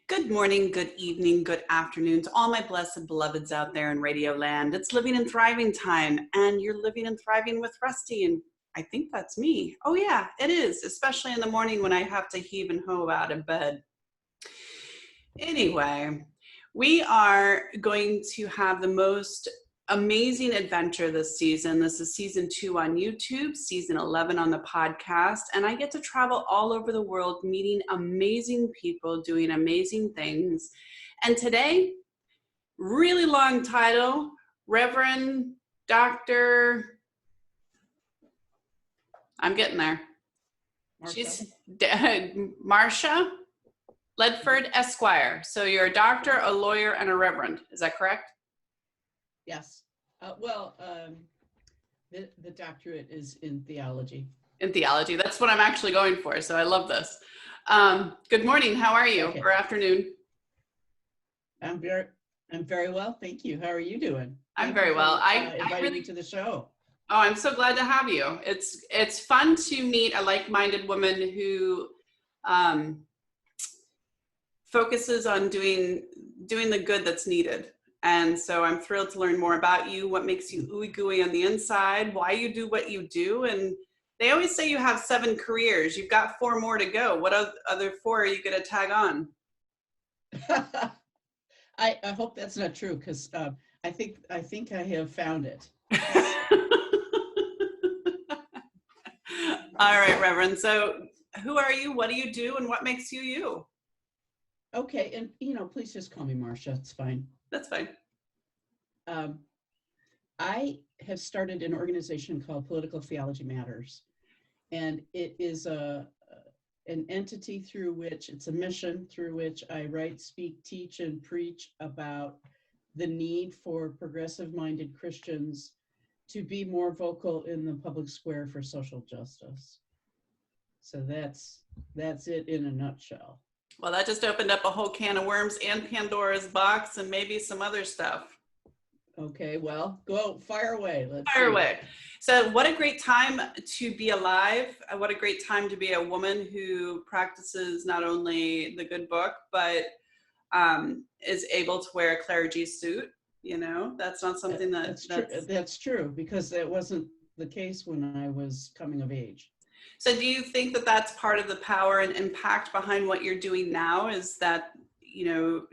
Good morning, good evening, good afternoon to all my blessed beloveds out there in Radio Land. It's living and thriving time, and you're living and thriving with Rustie, and I think that's me. Oh yeah, it is, especially in the morning when I have to heave and hoe out of bed. Anyway, we are going to have the most amazing adventure this season. This is season 2 on YouTube, season 11 on the podcast, and I get to travel all over the world meeting amazing people doing amazing things. And today, really long title, Reverend Dr. I'm getting there. Marcia. She's Marcia Ledford, Esquire. So you're a doctor, a lawyer, and a reverend. Is that correct? Yes. The doctorate is in theology. In theology. That's what I'm actually going for. So I love this. Good morning. How are you? Okay. Or afternoon? I'm very well, thank you. How are you doing? I'm very well. I invited me to the show. Oh, I'm so glad to have you. It's fun to meet a like-minded woman who focuses on doing the good that's needed. And so I'm thrilled to learn more about you, what makes you ooey gooey on the inside, why you do what you do. And they always say you have 7 careers. You've got 4 more to go. What other 4 are you going to tag on? I hope that's not true, because I think I have found it. All right, Reverend. So who are you? What do you do? And what makes you you? Okay. And, please just call me Marcia. It's fine. That's fine. I have started an organization called Political Theology Matters, and it is an entity through which, it's a mission through which I write, speak, teach, and preach about the need for progressive-minded Christians to be more vocal in the public square for social justice. So that's it in a nutshell. Well, that just opened up a whole can of worms and Pandora's box and maybe some other stuff. Okay, well, fire away. Fire away. So what a great time to be alive. What a great time to be a woman who practices not only the good book, but is able to wear a clergy suit. That's not something that's true. That's true, because that wasn't the case when I was coming of age. So do you think that that's part of the power and impact behind what you're doing now, is that, you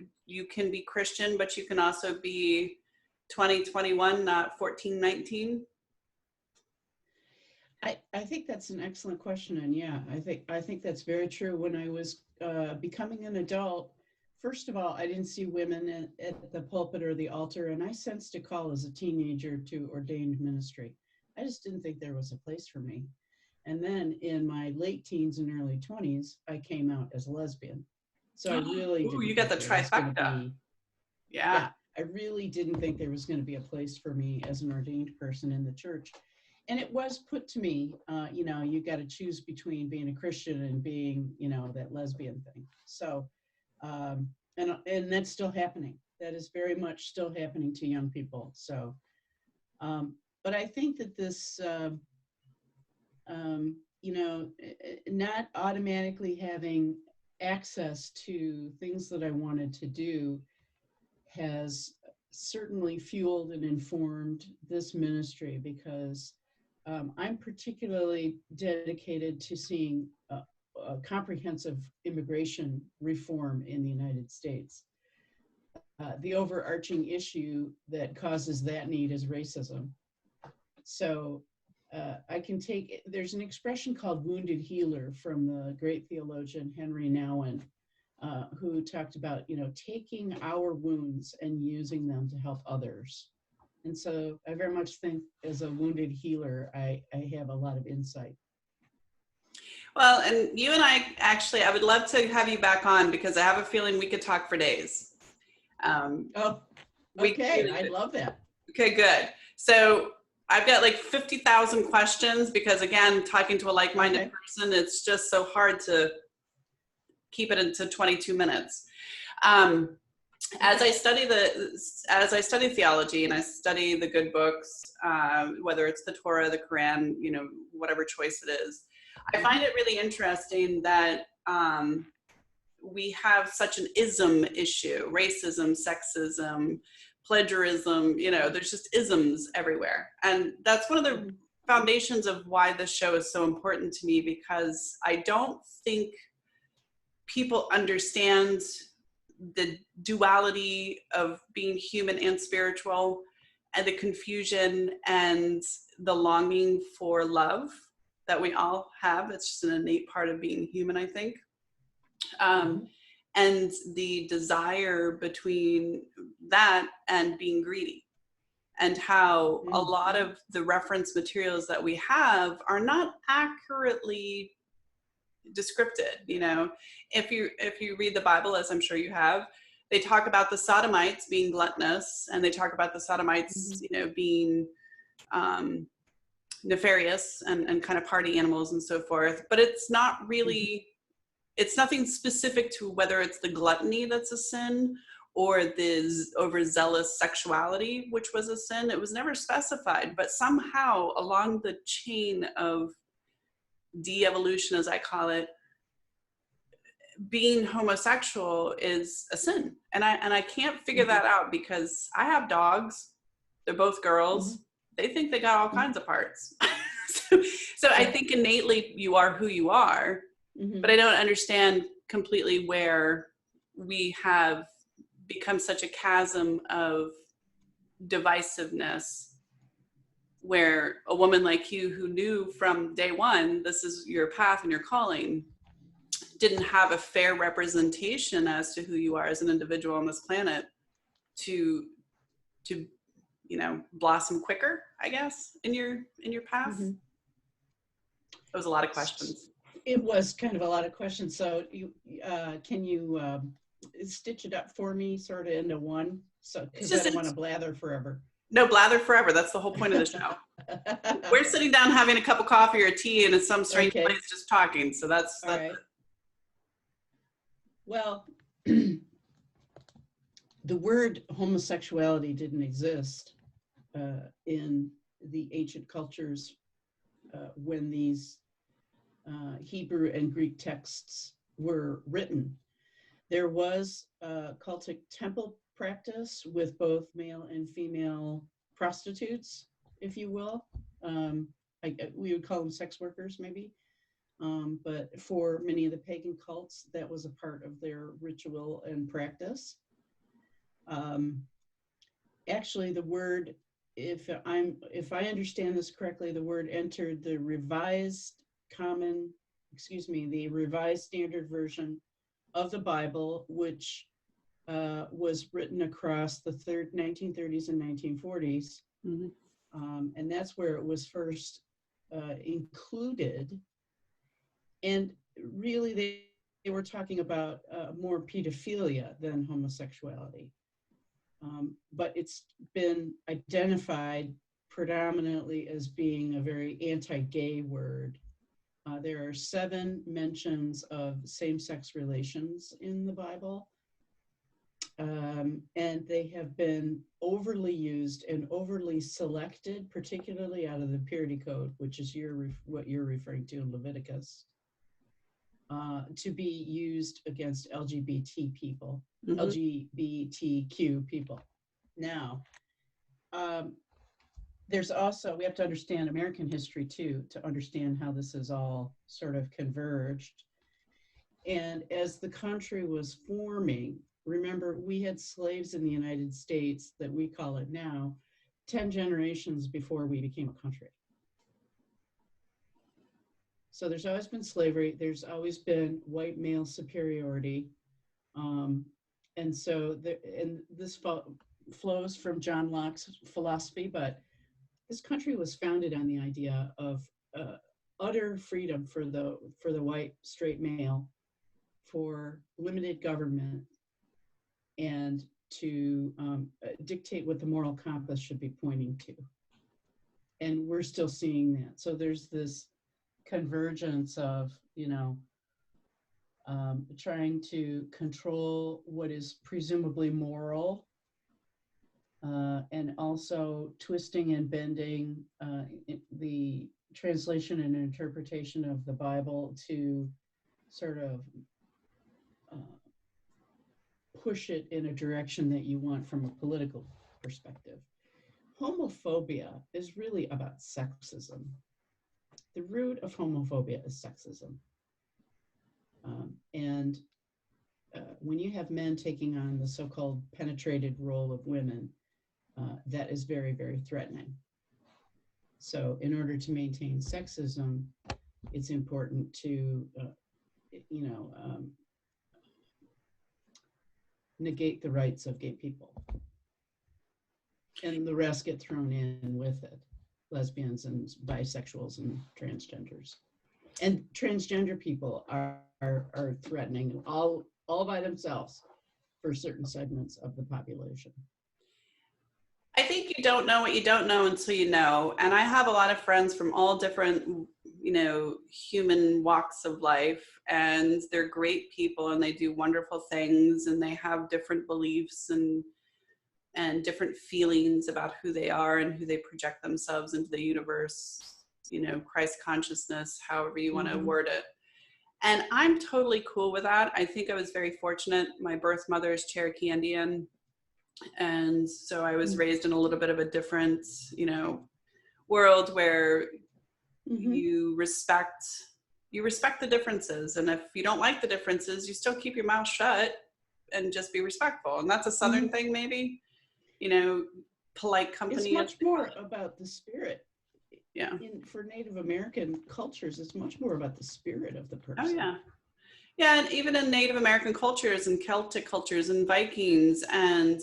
can be Christian, but you can also be 2021, not 1419? I think that's an excellent question. And yeah, I think that's very true. When I was becoming an adult, first of all, I didn't see women at the pulpit or the altar, and I sensed a call as a teenager to ordained ministry. I just didn't think there was a place for me. And then in my late teens and early 20s, I came out as a lesbian. So I really didn't. You got the trifecta. Yeah. I really didn't think there was going to be a place for me as an ordained person in the church. And it was put to me, you got to choose between being a Christian and being, that lesbian thing. So, and that's still happening. That is very much still happening to young people. So, but I think that this, not automatically having access to things that I wanted to do has certainly fueled and informed this ministry, because I'm particularly dedicated to seeing a comprehensive immigration reform in the United States. The overarching issue that causes that need is racism. So there's an expression called wounded healer from the great theologian Henry Nouwen, who talked about, taking our wounds and using them to help others. And so I very much think, as a wounded healer, I have a lot of insight. Well, and you and I would love to have you back on, because I have a feeling we could talk for days. Okay, I love that. Okay, good. So I've got like 50,000 questions, because again, talking to a like-minded person, it's just so hard to keep it into 22 minutes. As I study theology and I study the good books, whether it's the Torah, the Quran, whatever choice it is, I find it really interesting that we have such an ism issue, racism, sexism, plagiarism, there's just isms everywhere. And that's one of the foundations of why this show is so important to me, because I don't think people understand the duality of being human and spiritual, and the confusion and the longing for love that we all have. It's just an innate part of being human, I think. And the desire between that and being greedy, and how a lot of the reference materials that we have are not accurately descripted. If you read the Bible, as I'm sure you have, they talk about the Sodomites being gluttonous, and they talk about the Sodomites, being nefarious and kind of party animals and so forth. But it's not really, it's nothing specific to whether it's the gluttony that's a sin or the overzealous sexuality, which was a sin. It was never specified, but somehow along the chain of de-evolution, as I call it, being homosexual is a sin. And I can't figure that out, because I have dogs. They're both girls. They think they got all kinds of parts. so I think innately you are who you are, but I don't understand completely where we have become such a chasm of divisiveness, where a woman like you, who knew from day one, this is your path and your calling, didn't have a fair representation as to who you are as an individual on this planet to blossom quicker, I guess, in your path. That was a lot of questions. It was kind of a lot of questions. So can you stitch it up for me sort of into one? So, because I don't want to blather forever. No, blather forever. That's the whole point of the show. We're sitting down having a cup of coffee or tea, and it's some strange place just talking. So that's right. Well, the word homosexuality didn't exist in the ancient cultures when these Hebrew and Greek texts were written. There was cultic temple practice with both male and female prostitutes, if you will. We would call them sex workers, maybe. But for many of the pagan cults, that was a part of their ritual and practice. Actually, the word, if I understand this correctly, the word entered the revised standard version of the Bible, which was written across the 1930s and 1940s. And that's where it was first included. And really, they were talking about more pedophilia than homosexuality. But it's been identified predominantly as being a very anti-gay word. There are 7 mentions of same-sex relations in the Bible. And they have been overly used and overly selected, particularly out of the Purity Code, which is what you're referring to in Leviticus, to be used against LGBT people, LGBTQ people. Now, there's also, we have to understand American history too, to understand how this is all sort of converged. And as the country was forming, remember, we had slaves in the United States that we call it now, 10 generations before we became a country. So there's always been slavery. There's always been white male superiority. And so, and this flows from John Locke's philosophy, but this country was founded on the idea of utter freedom for the white straight male, for limited government, and to dictate what the moral compass should be pointing to. And we're still seeing that. So there's this convergence of, trying to control what is presumably moral, and also twisting and bending the translation and interpretation of the Bible to sort of push it in a direction that you want from a political perspective. Homophobia is really about sexism. The root of homophobia is sexism. And when you have men taking on the so-called penetrated role of women, that is very, very threatening. So in order to maintain sexism, it's important to, negate the rights of gay people. And the rest get thrown in with it. Lesbians and bisexuals and transgenders. And transgender people are threatening all by themselves for certain segments of the population. I think you don't know what you don't know until you know. And I have a lot of friends from all different, human walks of life, and they're great people and they do wonderful things and they have different beliefs and different feelings about who they are and who they project themselves into the universe, Christ consciousness, however you want to word it. And I'm totally cool with that. I think I was very fortunate. My birth mother is Cherokee Indian. And so I was raised in a little bit of a different, world where you respect the differences. And if you don't like the differences, you still keep your mouth shut and just be respectful. And that's a Southern thing, maybe, polite company. It's much more about the spirit. Yeah. For Native American cultures, it's much more about the spirit of the person. Oh, yeah. Yeah, and even in Native American cultures and Celtic cultures and Vikings and,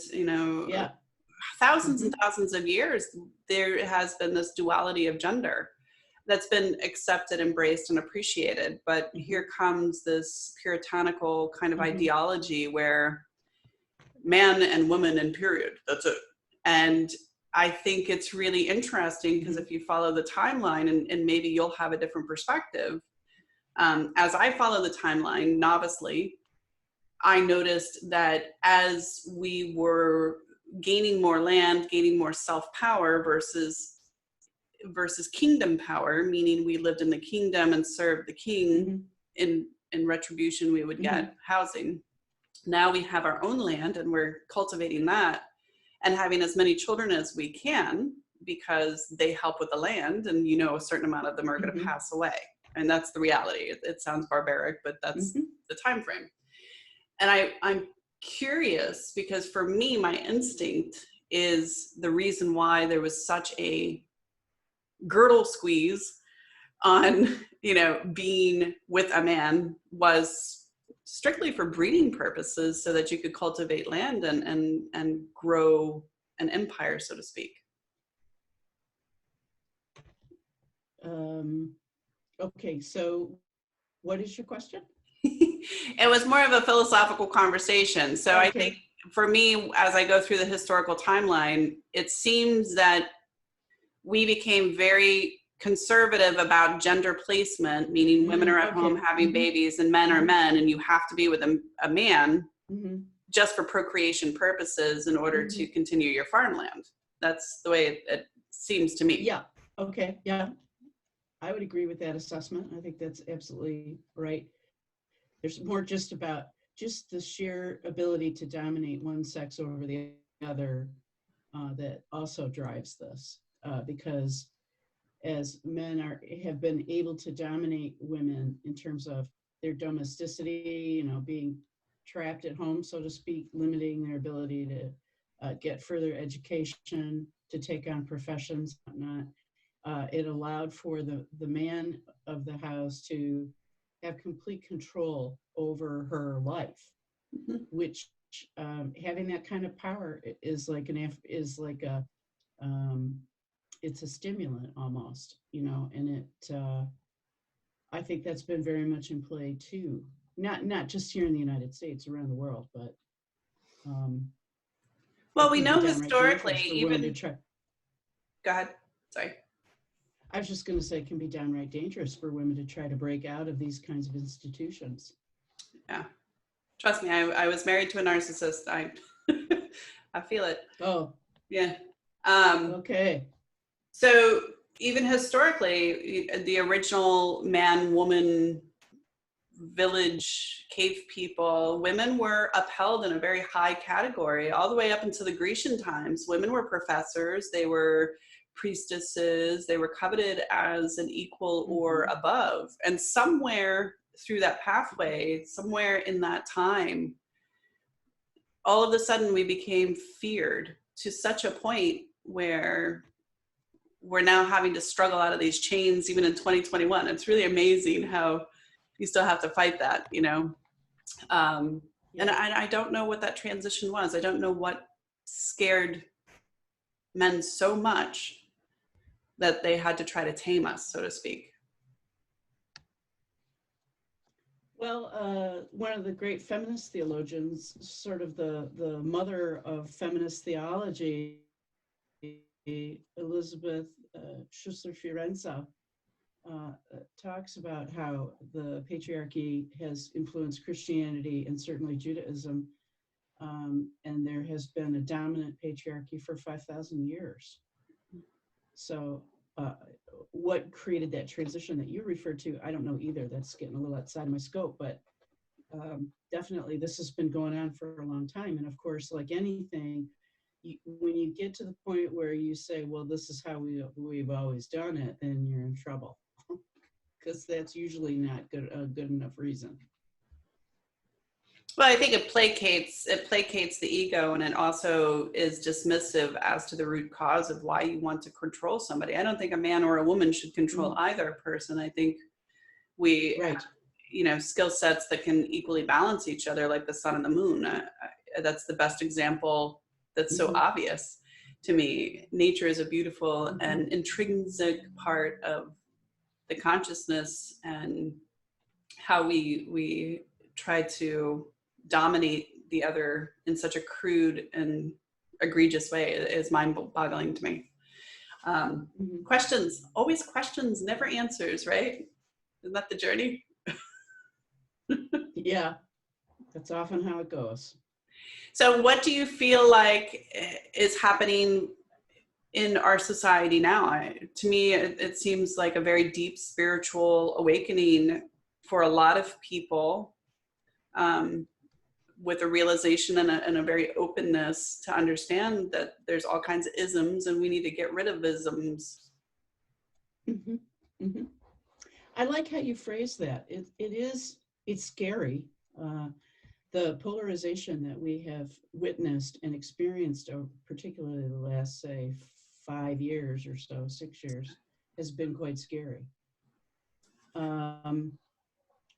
thousands and thousands of years, there has been this duality of gender that's been accepted, embraced, and appreciated. But here comes this puritanical kind of ideology where man and woman and period, that's it. And I think it's really interesting because if you follow the timeline, and maybe you'll have a different perspective, as I follow the timeline novicely, I noticed that as we were gaining more land, gaining more self-power versus kingdom power, meaning we lived in the kingdom and served the king, in retribution we would get housing. Now we have our own land and we're cultivating that and having as many children as we can because they help with the land, and a certain amount of them are going to pass away. And that's the reality. It sounds barbaric, but that's the time frame. And I'm curious because for me, my instinct is the reason why there was such a girdle squeeze on, being with a man was strictly for breeding purposes so that you could cultivate land and grow an empire, so to speak. Okay, so what is your question? It was more of a philosophical conversation. So I think for me, as I go through the historical timeline, it seems that we became very conservative about gender placement, meaning women are at home having babies and men are men, and you have to be with a man just for procreation purposes in order to continue your farmland. That's the way it seems to me. Yeah. Okay. Yeah. I would agree with that assessment. I think that's absolutely right. There's more just about just the sheer ability to dominate one sex over the other that also drives this, because as men have been able to dominate women in terms of their domesticity, being trapped at home, so to speak, limiting their ability to get further education, to take on professions, whatnot. It allowed for the man of the house to have complete control over her life, which having that kind of power is like it's a stimulant almost, and it. I think that's been very much in play too, not just here in the United States, around the world, but. Well, we know historically, even. Go ahead. Sorry. I was just going to say it can be downright dangerous for women to try to break out of these kinds of institutions. Yeah. Trust me, I was married to a narcissist. I feel it. Oh. Yeah. Okay. So even historically, the original man-woman village cave people, women were upheld in a very high category all the way up into the Grecian times. Women were professors, they were priestesses, they were coveted as an equal or above. And somewhere through that pathway, somewhere in that time, all of a sudden we became feared to such a point where we're now having to struggle out of these chains even in 2021. It's really amazing how you still have to fight that, you know? And I don't know what that transition was. I don't know what scared men so much that they had to try to tame us, so to speak. Well, one of the great feminist theologians, sort of the mother of feminist theology, Elizabeth Schussler-Fiorenza, talks about how the patriarchy has influenced Christianity and certainly Judaism, and there has been a dominant patriarchy for 5,000 years. So what created that transition that you referred to, I don't know either. That's getting a little outside of my scope, but definitely this has been going on for a long time. And of course, like anything, when you get to the point where you say, well, this is how we've always done it, then you're in trouble, because that's usually not a good enough reason. Well, I think it placates the ego, and it also is dismissive as to the root cause of why you want to control somebody. I don't think a man or a woman should control either person. I think we have, you know, skill sets that can equally balance each other, like the sun and the moon. That's the best example that's so obvious to me. Nature is a beautiful and intrinsic part of the consciousness, and how we try to dominate the other in such a crude and egregious way is mind-boggling to me. Questions, always questions, never answers, right? Isn't that the journey? Yeah, that's often how it goes. So what do you feel like is happening in our society now? To me, it seems like a very deep spiritual awakening for a lot of people, with a realization and a very openness to understand that there's all kinds of isms and we need to get rid of isms. I like how you phrase that. It's scary. The polarization that we have witnessed and experienced, particularly the last, say, 5 years or so, 6 years, has been quite scary.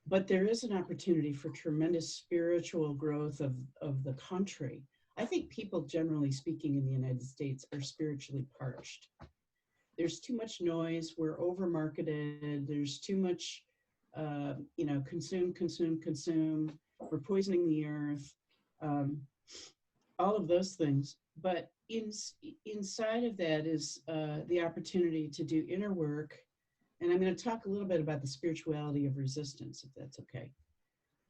But there is an opportunity for tremendous spiritual growth of the country. I think people, generally speaking, in the United States are spiritually parched. There's too much noise. We're over-marketed. There's too much, consume. We're poisoning the earth. All of those things. But inside of that is the opportunity to do inner work. And I'm going to talk a little bit about the spirituality of resistance, if that's okay.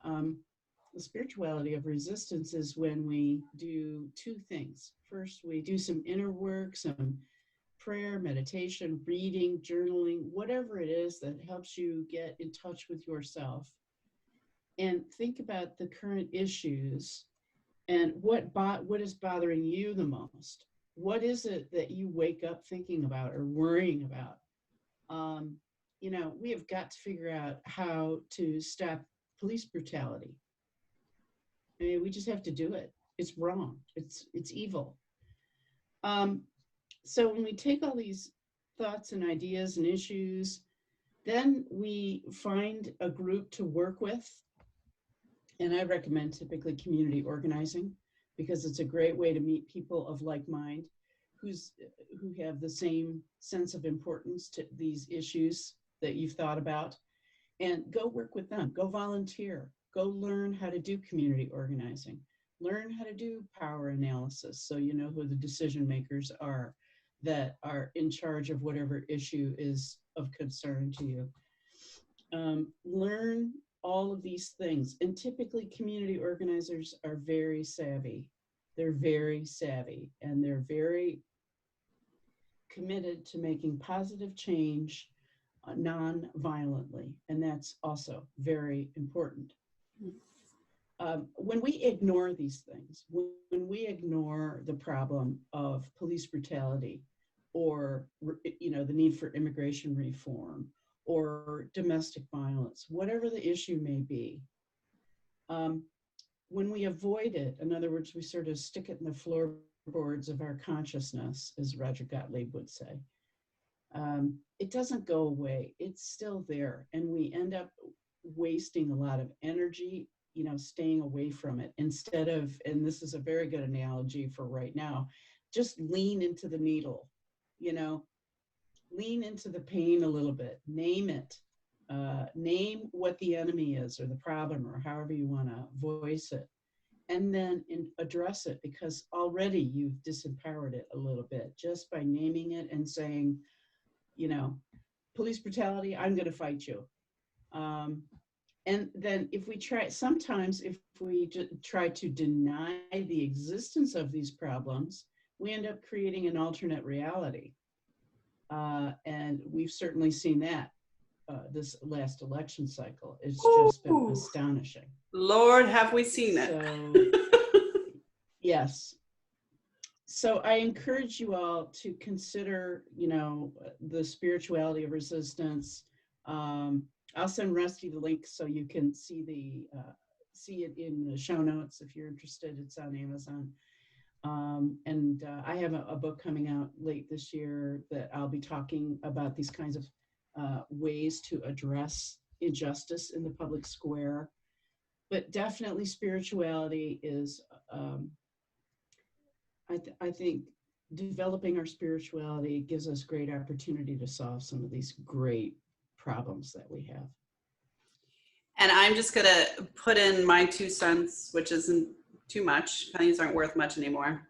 The spirituality of resistance is when we do two things. First, we do some inner work, some prayer, meditation, reading, journaling, whatever it is that helps you get in touch with yourself and think about the current issues and what is bothering you the most. What is it that you wake up thinking about or worrying about? We have got to figure out how to stop police brutality. I mean, we just have to do it. It's wrong. It's evil. So when we take all these thoughts and ideas and issues, then we find a group to work with. And I recommend typically community organizing, because it's a great way to meet people of like mind who have the same sense of importance to these issues that you've thought about, and go work with them, go volunteer, go learn how to do community organizing, learn how to do power analysis so you know who the decision makers are that are in charge of whatever issue is of concern to you. Learn all of these things. And typically community organizers are very savvy. They're very savvy, and they're very committed to making positive change non-violently, and that's also very important. When we ignore these things, when we ignore the problem of police brutality, or the need for immigration reform, or domestic violence, whatever the issue may be, when we avoid it, in other words, we sort of stick it in the floorboards of our consciousness, as Roger Gottlieb would say, it doesn't go away. It's still there. And we end up wasting a lot of energy, staying away from it, instead of, and this is a very good analogy for right now, just lean into the needle, lean into the pain a little bit, name it, name what the enemy is or the problem, or however you want to voice it, and then address it, because already you've disempowered it a little bit just by naming it and saying, police brutality, I'm going to fight you. And then if we try to deny the existence of these problems, we end up creating an alternate reality. And we've certainly seen that this last election cycle. It's just been astonishing. Lord, have we seen it. So, yes. So I encourage you all to consider, the spirituality of resistance. I'll send Rustie the link so you can see it in the show notes if you're interested. It's on Amazon. And I have a book coming out late this year that I'll be talking about these kinds of ways to address injustice in the public square. But definitely spirituality is, I think developing our spirituality gives us great opportunity to solve some of these great problems that we have. And I'm just going to put in my 2 cents, which isn't too much. Pennies aren't worth much anymore.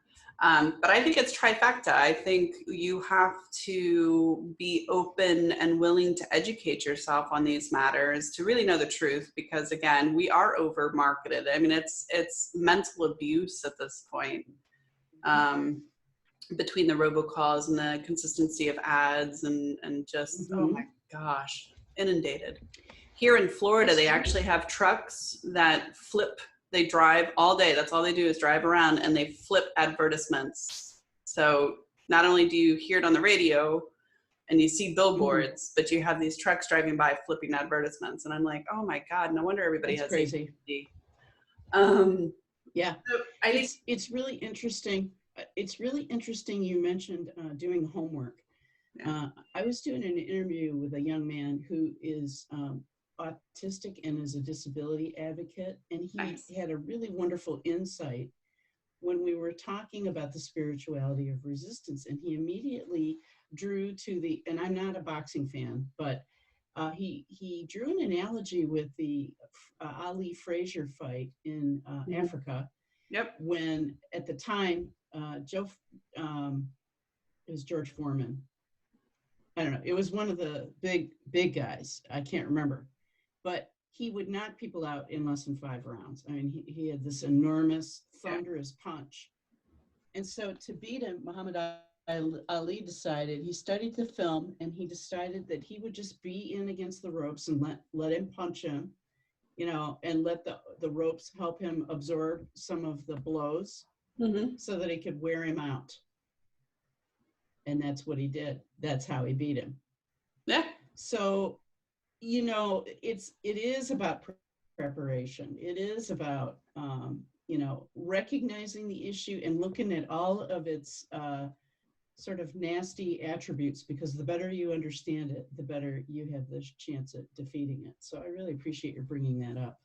But I think it's trifecta. I think you have to be open and willing to educate yourself on these matters to really know the truth, because again, we are over marketed. I mean, it's mental abuse at this point. Between the robocalls and the consistency of ads and just, oh my gosh, inundated. Here in Florida, they actually have trucks that flip. They drive all day. That's all they do is drive around, and they flip advertisements. So not only do you hear it on the radio and you see billboards, but you have these trucks driving by flipping advertisements. And I'm like, oh my God, no wonder everybody has crazy. ADHD. Yeah, so it's really interesting. It's really interesting you mentioned doing homework. Yeah. I was doing an interview with a young man who is autistic and is a disability advocate, and he had a really wonderful insight when we were talking about the spirituality of resistance, and he immediately drew to and I'm not a boxing fan, but he drew an analogy with the Ali Frazier fight in Africa. Yep. When at the time, it was George Foreman. I don't know. It was one of the big guys. I can't remember. But he would knock people out in less than 5 rounds. I mean, he had this enormous, thunderous punch. And so to beat him, Muhammad Ali decided, he studied the film, and he decided that he would just be in against the ropes and let him punch him, and let the ropes help him absorb some of the blows so that he could wear him out. And that's what he did. That's how he beat him. Yeah. So, it is about preparation. It is about, recognizing the issue and looking at all of its sort of nasty attributes, because the better you understand it, the better you have the chance at defeating it. So I really appreciate your bringing that up.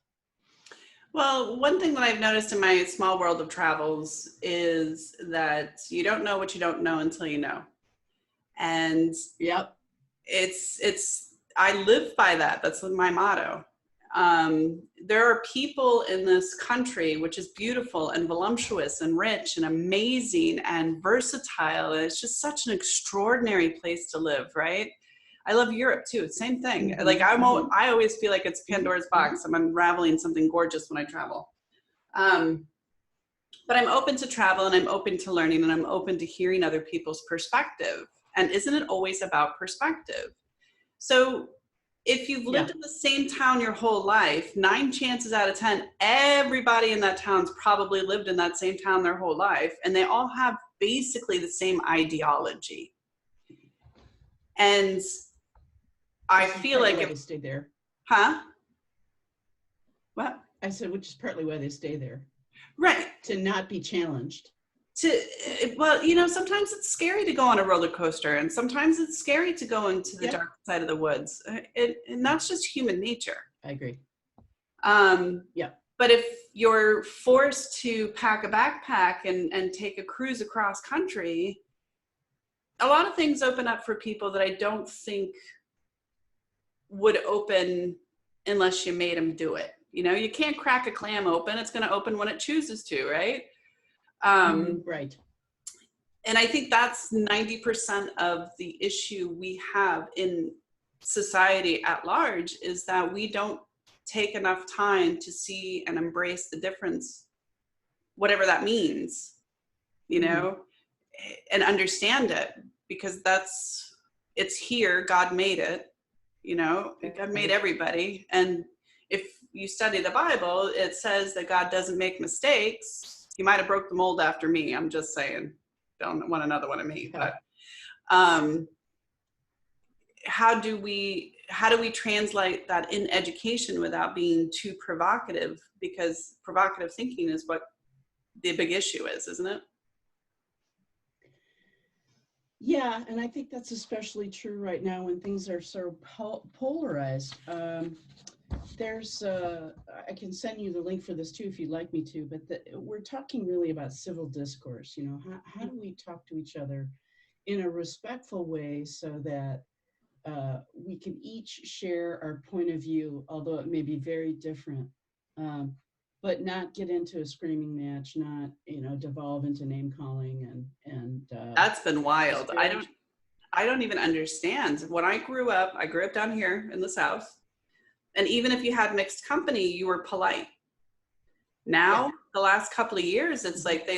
Well, one thing that I've noticed in my small world of travels is that you don't know what you don't know until you know. And yep, I live by that. That's my motto. There are people in this country, which is beautiful and voluptuous and rich and amazing and versatile. And it's just such an extraordinary place to live, right? I love Europe too. Same thing. Like I always feel like it's Pandora's box. I'm unraveling something gorgeous when I travel. But I'm open to travel, and I'm open to learning, and I'm open to hearing other people's perspective. And isn't it always about perspective? So if you've lived in the same town your whole life, 9 chances out of 10, everybody in that town's probably lived in that same town their whole life, and they all have basically the same ideology. And I feel like if they stay there. Huh? What? I said, which is partly why they stay there. Right. To not be challenged. Well, you know, sometimes it's scary to go on a roller coaster, and sometimes it's scary to go into the dark side of the woods. And that's just human nature. I agree. But if you're forced to pack a backpack and take a cruise across country, a lot of things open up for people that I don't think would open unless you made them do it. You know, you can't crack a clam open. It's going to open when it chooses to, right? Right. And I think that's 90% of the issue we have in society at large, is that we don't take enough time to see and embrace the difference, whatever that means, you know, and understand it, because it's here. God made it, you know, God made everybody. And if you study the Bible, it says that God doesn't make mistakes. He might have broke the mold after me. I'm just saying, don't want another one of me. But how do we translate that in education without being too provocative? Because provocative thinking is what the big issue is, isn't it? Yeah, and I think that's especially true right now when things are so polarized. There's I can send you the link for this too if you'd like me to, but we're talking really about civil discourse. You know, how do we talk to each other in a respectful way so that we can each share our point of view, although it may be very different, but not get into a screaming match, not, you know, devolve into name calling and that's been wild. I don't even understand. When I grew up down here in the South. And even if you had mixed company, you were polite. Now, the last couple of years, it's like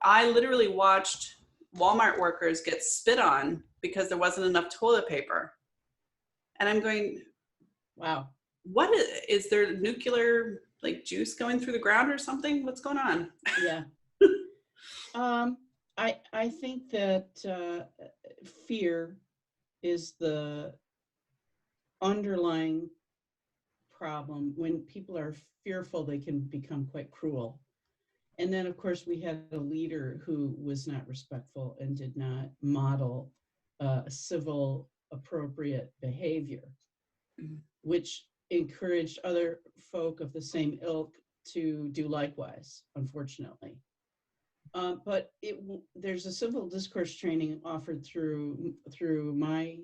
I literally watched Walmart workers get spit on because there wasn't enough toilet paper. And I'm going, wow, what is there nuclear like juice going through the ground or something? What's going on? Yeah. I think that fear is the underlying problem. When people are fearful, they can become quite cruel. And then, of course, we had a leader who was not respectful and did not model civil, appropriate behavior, which encouraged other folk of the same ilk to do likewise, unfortunately. But there's a civil discourse training offered through my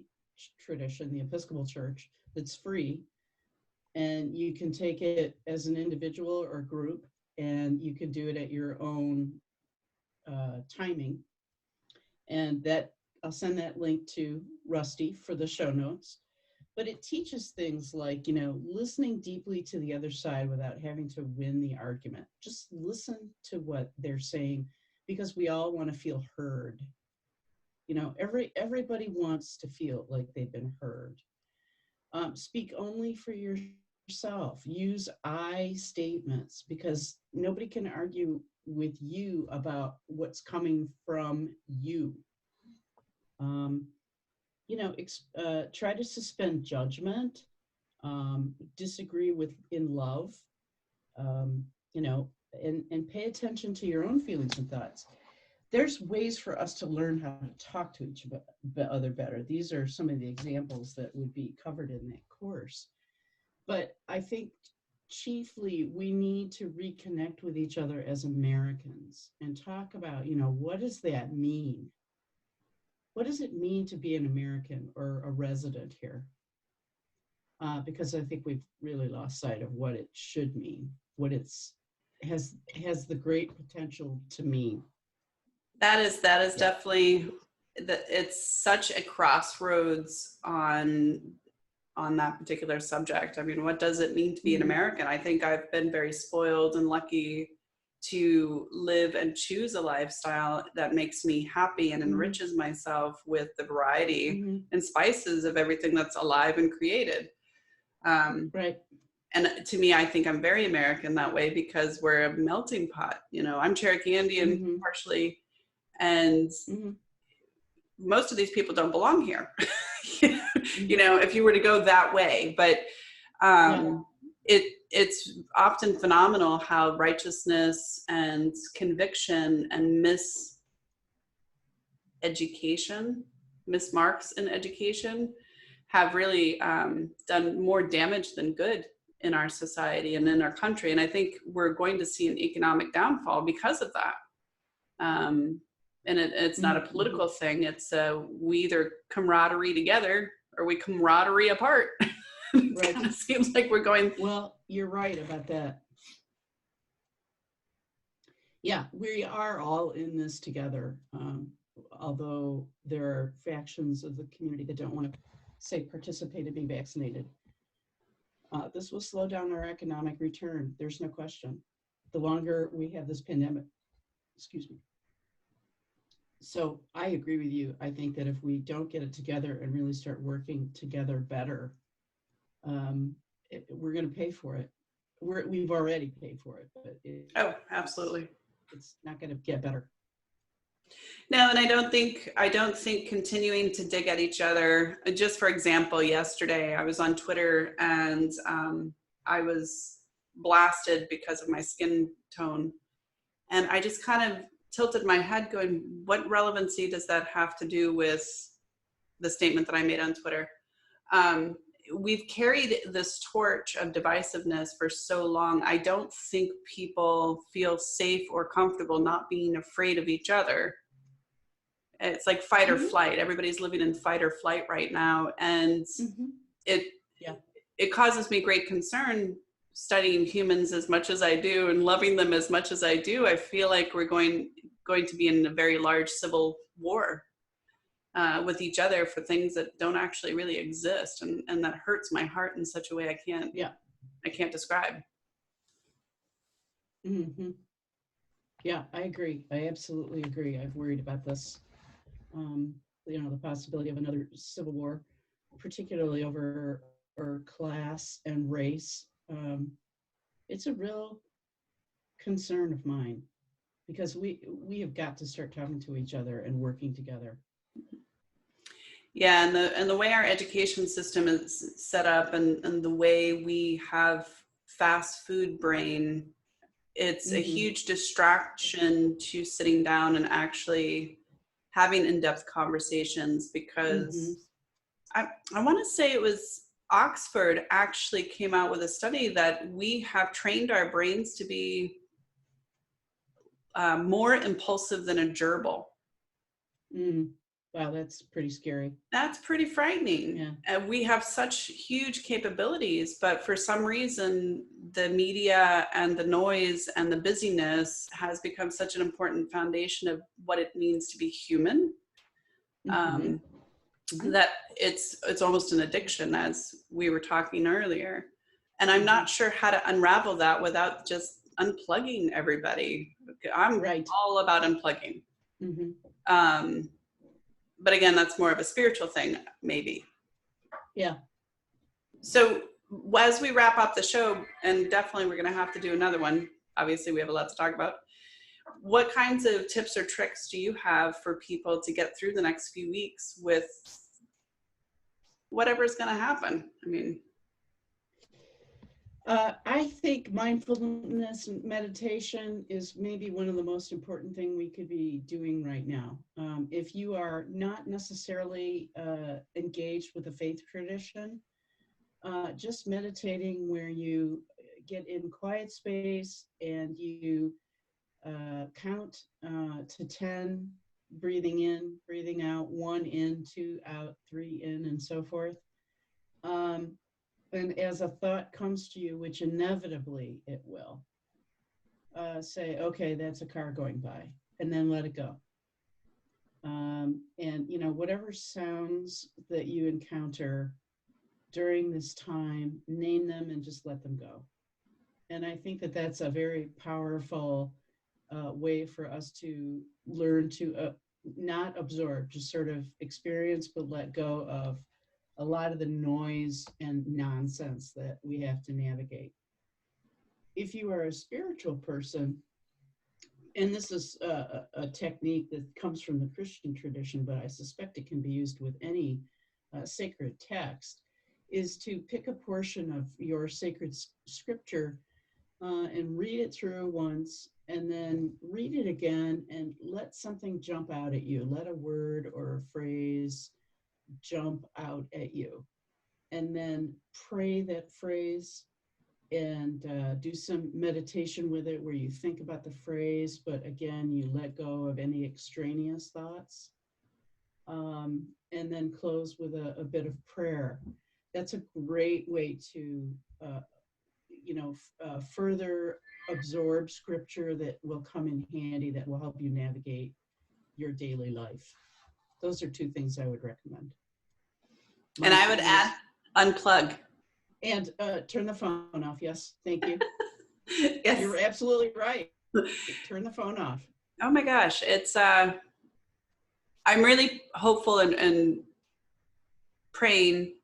tradition, the Episcopal Church, that's free. And you can take it as an individual or group, and you can do it at your own timing. And I'll send that link to Rustie for the show notes. But it teaches things like, you know, listening deeply to the other side without having to win the argument. Just listen to what they're saying, because we all want to feel heard. You know, everybody wants to feel like they've been heard. Speak only for yourself. Use I statements, because nobody can argue with you about what's coming from you. You know, try to suspend judgment, disagree in love, you know, and pay attention to your own feelings and thoughts. There's ways for us to learn how to talk to each other better. These are some of the examples that would be covered in that course. But I think chiefly we need to reconnect with each other as Americans and talk about, you know, what does that mean? What does it mean to be an American or a resident here? Because I think we've really lost sight of what it should mean, what has the great potential to mean. That is definitely, it's such a crossroads on that particular subject. I mean, what does it mean to be an American? I think I've been very spoiled and lucky to live and choose a lifestyle that makes me happy and enriches myself with the variety and spices of everything that's alive and created. Right. And to me, I think I'm very American that way because we're a melting pot. You know, I'm Cherokee Indian partially, and most of these people don't belong here. You know, if you were to go that way, but it's often phenomenal how righteousness and conviction and mismarks in education have really done more damage than good in our society and in our country. And I think we're going to see an economic downfall because of that. And it's not a political thing. It's we either camaraderie together or we camaraderie apart. It kind of seems like we're going. Well, you're right about that. Yeah, we are all in this together. Although there are factions of the community that don't want to say participate in being vaccinated. This will slow down our economic return. There's no question. The longer we have this pandemic, excuse me. So I agree with you. I think that if we don't get it together and really start working together better, we're going to pay for it. We've already paid for it, but absolutely, it's not going to get better. No, and I don't think continuing to dig at each other. Just for example, yesterday I was on Twitter and I was blasted because of my skin tone, and I just kind of tilted my head, going, "What relevancy does that have to do with the statement that I made on Twitter?" We've carried this torch of divisiveness for so long. I don't think people feel safe or comfortable not being afraid of each other. It's like fight or flight. Everybody's living in fight or flight right now. And it causes me great concern studying humans as much as I do and loving them as much as I do. I feel like we're going to be in a very large civil war with each other for things that don't actually really exist, and that hurts my heart in such a way I can't describe. Yeah, I agree. I absolutely agree. I've worried about this. The possibility of another civil war, particularly over class and race. It's a real concern of mine because we have got to start talking to each other and working together. Yeah, and the way our education system is set up and the way we have fast food brain, it's a huge distraction to sitting down and actually having in-depth conversations, because I want to say it was Oxford actually came out with a study that we have trained our brains to be more impulsive than a gerbil. Wow, that's pretty scary. That's pretty frightening. Yeah. We have such huge capabilities, but for some reason, the media and the noise and the busyness has become such an important foundation of what it means to be human, that it's almost an addiction, as we were talking earlier. And I'm not sure how to unravel that without just unplugging everybody. I'm all about unplugging. But again, that's more of a spiritual thing, maybe. Yeah. So as we wrap up the show, and definitely we're going to have to do another one. Obviously, we have a lot to talk about. What kinds of tips or tricks do you have for people to get through the next few weeks with whatever's going to happen? I mean, I think mindfulness and meditation is maybe one of the most important things we could be doing right now. If you are not necessarily engaged with a faith tradition, just meditating where you get in quiet space and you count to 10, breathing in, breathing out, 1 in, 2 out, 3 in, and so forth. And as a thought comes to you, which inevitably it will, say, okay, that's a car going by, and then let it go. And, whatever sounds that you encounter during this time, name them and just let them go. And I think that that's a very powerful way for us to learn to not absorb, just sort of experience, but let go of a lot of the noise and nonsense that we have to navigate. If you are a spiritual person, and this is a technique that comes from the Christian tradition, but I suspect it can be used with any sacred text, is to pick a portion of your sacred scripture and read it through once, and then read it again and let something jump out at you. Let a word or a phrase jump out at you. And then pray that phrase and do some meditation with it where you think about the phrase, but again, you let go of any extraneous thoughts. And then close with a bit of prayer. That's a great way to further absorb scripture that will come in handy, that will help you navigate your daily life. Those are two things I would recommend. And I would add unplug. And turn the phone off. Yes, thank you. Yes. You're absolutely right. Turn the phone off. Oh my gosh. It's, I'm really hopeful and praying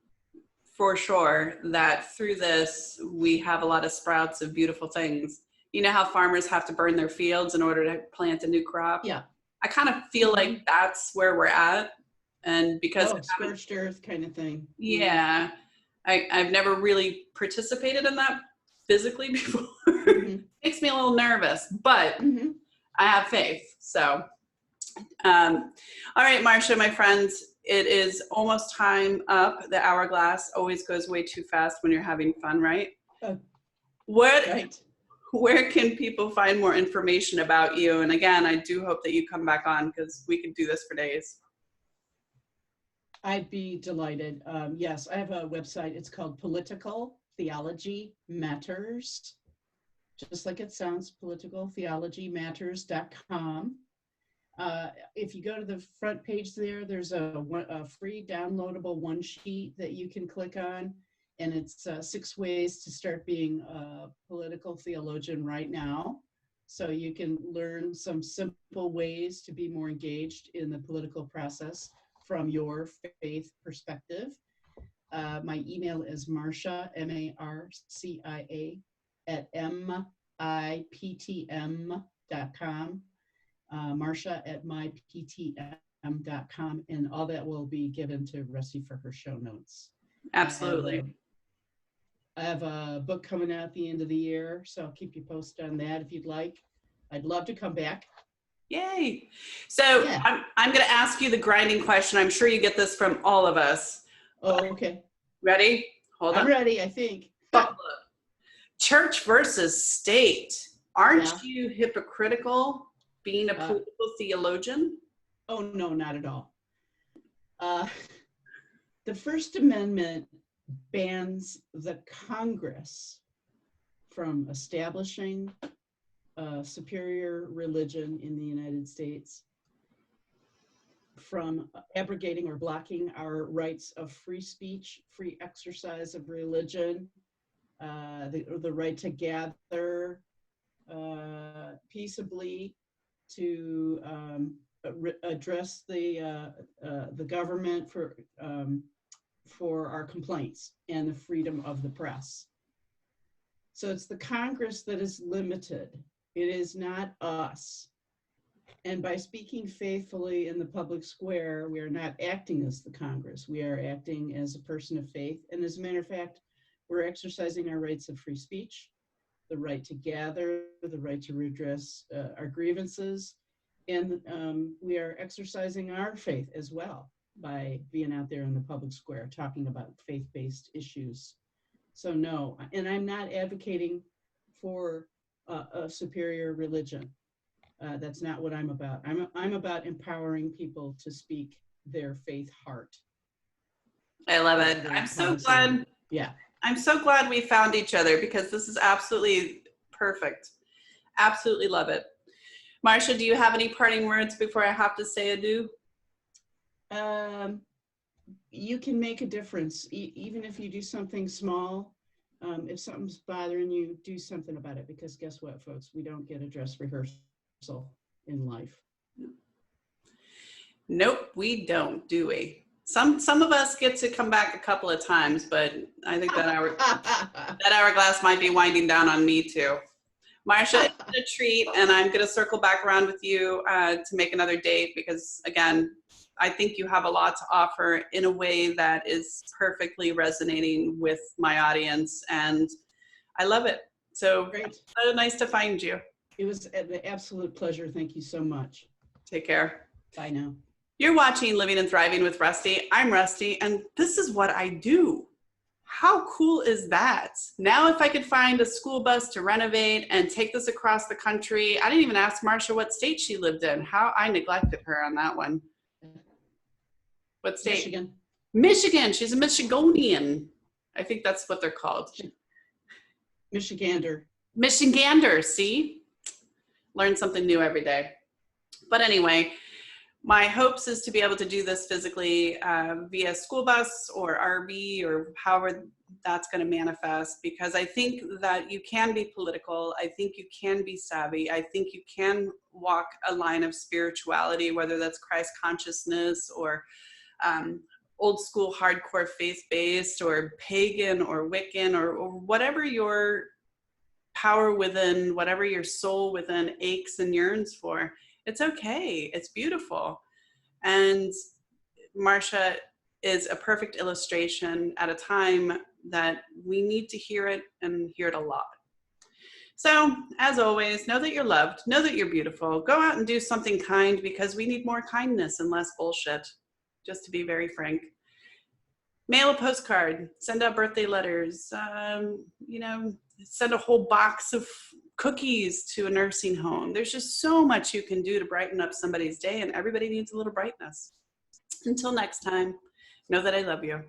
for sure that through this, we have a lot of sprouts of beautiful things. You know how farmers have to burn their fields in order to plant a new crop? Yeah. I kind of feel like that's where we're at. And because scorched earth kind of thing. Yeah. I've never really participated in that physically before. Mm-hmm. Makes me a little nervous, but I have faith. So, all right, Marcia, my friends, it is almost time up. The hourglass always goes way too fast when you're having fun, right? Right. Where can people find more information about you? And again, I do hope that you come back on because we could do this for days. I'd be delighted. Yes, I have a website. It's called Political Theology Matters. Just like it sounds, politicaltheologymatters.com. If you go to the front page there, there's a free downloadable one sheet that you can click on. And it's 6 ways to start being a political theologian right now. So you can learn some simple ways to be more engaged in the political process from your faith perspective. My email is Marcia, Marcia, at miptm.com. Marcia at myptm.com, and all that will be given to Rustie for her show notes. Absolutely. I have a book coming out at the end of the year, so I'll keep you posted on that if you'd like. I'd love to come back. Yay. So yeah. I'm going to ask you the grinding question. I'm sure you get this from all of us. Oh, okay. Ready? Hold on. I'm ready, I think. Church versus state. Aren't you hypocritical being a political theologian? Oh, no, not at all. The First Amendment bans the Congress from establishing a superior religion in the United States, from abrogating or blocking our rights of free speech, free exercise of religion, the right to gather peaceably, to address the government for our complaints, and the freedom of the press. So it's the Congress that is limited. It is not us. And by speaking faithfully in the public square, we are not acting as the Congress. We are acting as a person of faith. And as a matter of fact, we're exercising our rights of free speech, the right to gather, the right to redress our grievances. And we are exercising our faith as well by being out there in the public square talking about faith-based issues. So no, and I'm not advocating for a superior religion. That's not what I'm about. I'm about empowering people to speak their faith heart. I love it. I'm so glad. Yeah. I'm so glad we found each other, because this is absolutely perfect. Absolutely love it. Marcia, do you have any parting words before I have to say adieu? You can make a difference, even if you do something small. If something's bothering you, do something about it, because guess what, folks? We don't get a dress rehearsal universal in life. Nope, we don't, do we? Some of us get to come back a couple of times, but I think that hourglass might be winding down on me too. Marcia, it's been a treat, and I'm going to circle back around with you to make another date because, again, I think you have a lot to offer in a way that is perfectly resonating with my audience, and I love it. So Great. Nice to find you. It was an absolute pleasure. Thank you so much. Take care. Bye now. You're watching Living and Thriving with Rustie. I'm Rustie, and this is what I do. How cool is that? Now, if I could find a school bus to renovate and take this across the country, I didn't even ask Marcia what state she lived in. How I neglected her on that one. What state? Michigan. Michigan. She's a Michigonian. I think that's what they're called. Michigander. Michigander, see? Learn something new every day. But anyway, my hopes is to be able to do this physically via school bus or RV or however that's going to manifest, because I think that you can be political. I think you can be savvy. I think you can walk a line of spirituality, whether that's Christ consciousness or old school hardcore faith-based or pagan or Wiccan or whatever your power within, whatever your soul within aches and yearns for. It's okay. It's beautiful. And Marcia is a perfect illustration at a time that we need to hear it and hear it a lot. So, as always, know that you're loved. Know that you're beautiful. Go out and do something kind because we need more kindness and less bullshit, just to be very frank. Mail a postcard. Send out birthday letters. Send a whole box of cookies to a nursing home. There's just so much you can do to brighten up somebody's day, and everybody needs a little brightness. Until next time, know that I love you.